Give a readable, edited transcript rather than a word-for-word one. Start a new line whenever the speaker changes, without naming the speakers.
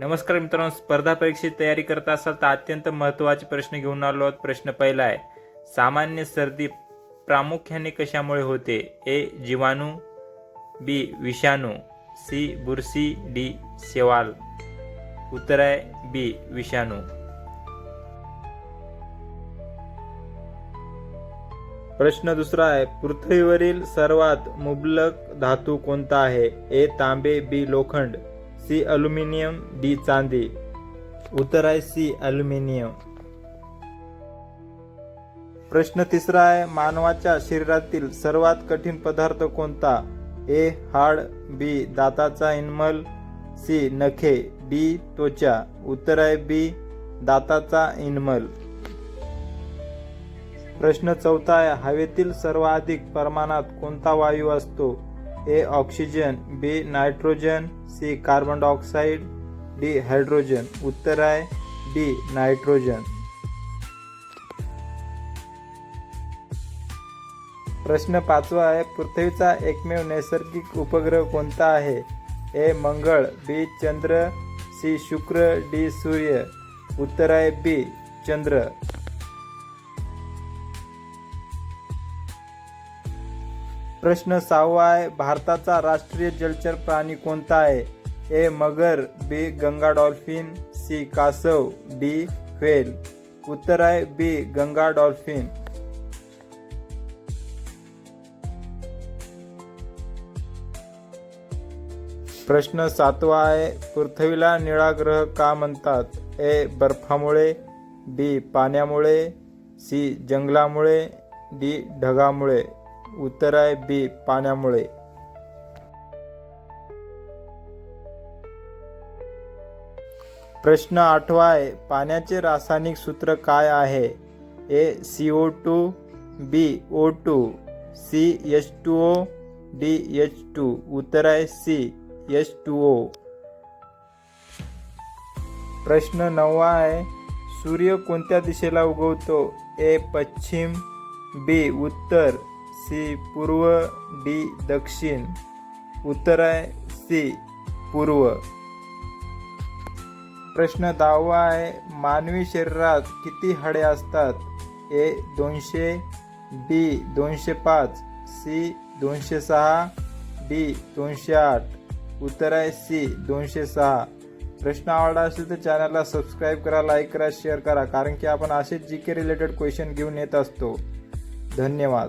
नमस्कार मित्रांनो, स्पर्धा परीक्षेची तयारी करत असाल तर अत्यंत महत्त्वाचे प्रश्न घेऊन आलो आहोत. प्रश्न पहिला आहे, सामान्य सर्दी प्रामुख्याने कशामुळे होते? ए. जीवाणू, बी. विषाणू, सी. बुरशी, डी. शेवाळ. उत्तर आहे बी. विषाणू. प्रश्न दुसरा आहे, पृथ्वीवरील सर्वात मुबलक धातू कोणता आहे? ए. तांबे, बी. लोखंड, सी. Aluminium, D. चांदी. उत्तर आहे सी. अल्युमिनियम. प्रश्न तिसरा आहे, मानवाच्या शरीरातील सर्वात कठीण पदार्थ कोणता? ए. हाड, बी. दाताचा इनमल, सी. नखे, डी. त्वचा. उत्तर आहे बी. दाताचा इनमल. प्रश्न चौथा आहे, हवेतील सर्वाधिक प्रमाणात कोणता वायू असतो? A. Oxygen, B. Nitrogen, C. Carbon dioxide, D. Hydrogen. उत्तर आहे डी. नायट्रोजन. प्रश्न पाचवा आहे, पृथ्वीचा एकमेव नैसर्गिक उपग्रह कोणता आहे? ए. मंगळ, बी. चंद्र, सी. शुक्र, डी. सूर्य. उत्तर आहे बी. चंद्र. प्रश्न सहावा आहे, भारताचा राष्ट्रीय जलचर प्राणी कोणता आहे? ए. मगर, बी. Ganga dolphin, C. कासव, डी. व्हेल. उत्तर आहे बी. गंगा डॉल्फिन. प्रश्न सातवा आहे, पृथ्वीला निळा ग्रह का म्हणतात? ए. बर्फामुळे, बी. पाण्यामुळे, सी. जंगलामुळे, डी. ढगामुळे. उत्तर आहे बी. पाण्यामुळे. प्रश्न आठवा आहे, पाण्याचे रासायनिक सूत्र काय आहे? A. CO2, B. O2, C. H2O, D. H2. उत्तर आहे सी. H2O. प्रश्न नववा आहे, सूर्य कोणत्या दिशेला उगवतो? ए. पश्चिम, बी. उत्तर, सी. पूर्व, डी. दक्षिण. उत्तर आहे सी. पूर्व. प्रश्न 10वा आहे, मानवी शरीरात किती हाडे असतात? ए. 200, बी. 205, सी. 206, डी. 208. उत्तर आहे सी. 206. प्रश्न आवडला असेल तर चॅनलला सबस्क्राईब करा, लाईक करा, शेअर करा, कारण की आपण असेच GK रिलेटेड क्वेश्चन घेऊन येत असतो. धन्यवाद.